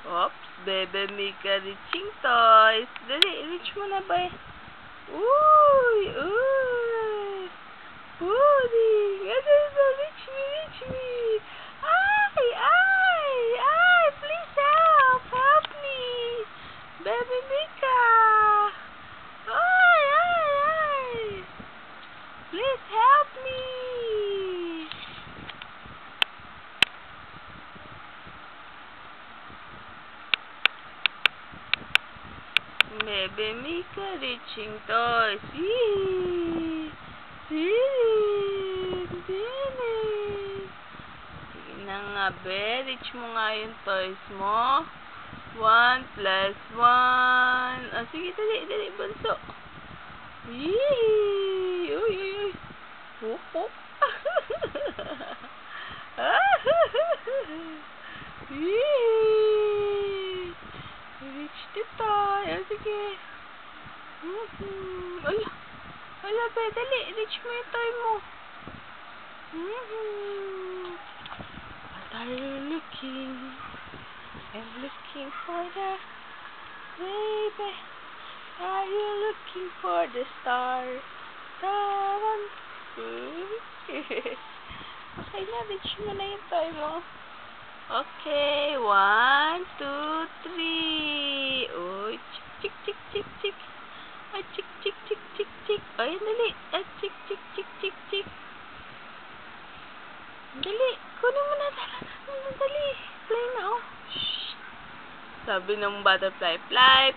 Oops, Bebe Mika reaching toys. Dali, reach mo na ba? Uy, uy. Pudding. Reach me, reach me. Ay, ay, ay. Please help me. Bebe Mika. Ay, ay, ay. Please help me. Bebe Mika reaching toys. Yee! Sige na nga, be. Reach mo nga yung toys mo. 1 plus 1. Sige, dali, bunso. Yee! Uy, uy, uy. Hop, hop. Yee! Reach the toy. Sige. Ala, be, dali. Reach mo yung toy mo. What are you looking? I'm looking for the baby. Are you looking for the star? The one. Okay na, reach mo na yung toy mo. Okay, 1, 2, 3. Uy, chik. Ay, chik. Ay, dali. Ay, chik. Dali, kunin mo na. Dali. Play na, oh. Shh. Sabi ng butterfly, fly,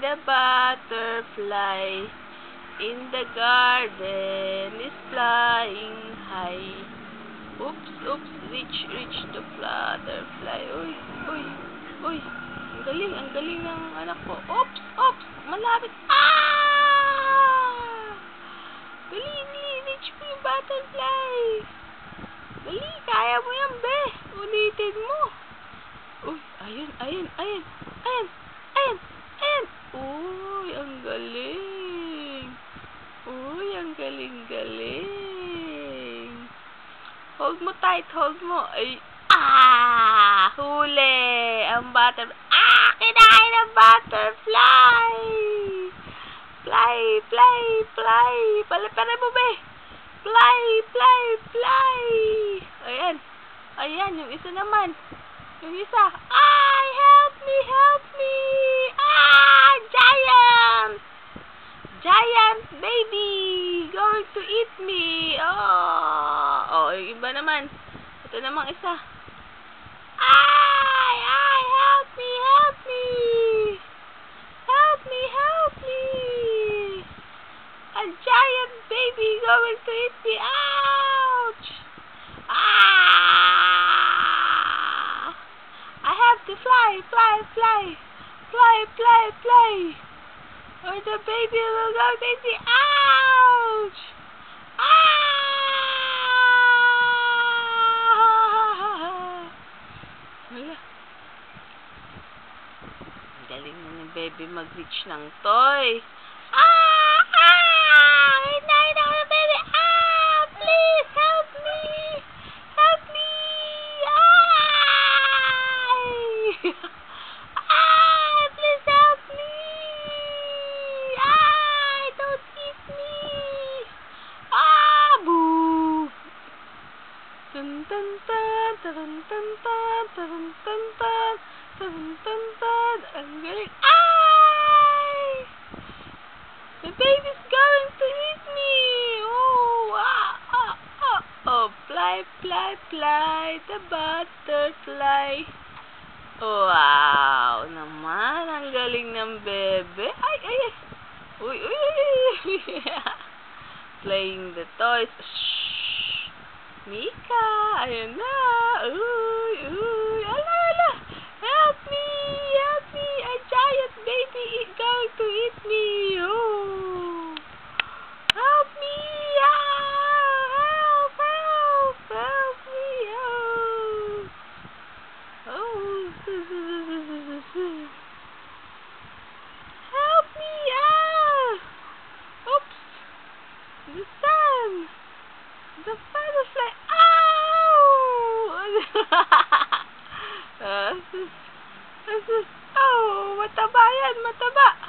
the butterfly in the garden is flying high. Oops, reach the butterfly. Uy. Ang galing ng anak ko. Oops, malapit. Dali, reach mo yung butterfly. Dali, kaya mo yan, be. Ulitin mo. Uy, ayan. Uy, ang galing. Uy, ang galing. Hold mo tight, Ay, huli. Ang butterfly. Kinain ang butterfly. Fly. Paliparin mo, be. Fly. Ayan, yung isa naman. Yung isa. Ay, help me. Giant baby going to eat me. Yung iba naman. Ito namang isa. Ay, help me. A giant baby going to eat me. Ouch. I have to fly. Or the baby will go to eat me. Ouch. Wala. Galing na ni baby mag-reach ng toy. Hinahin ako ng baby. Please help me. Please help me. Don't eat me. Boo. Dun. Ang galing. The baby's going to eat me. Fly, the butterfly. Wow, naman. Ang galing ng bebe. Ay. Uy. Playing the toys. Shh. Mika, ayun na. Uy. Ala. Help me. A giant baby going to eat me. Help me. Help me. Help me. Oops. The sun. The butterfly. Ow! Oh, mataba yan, mataba.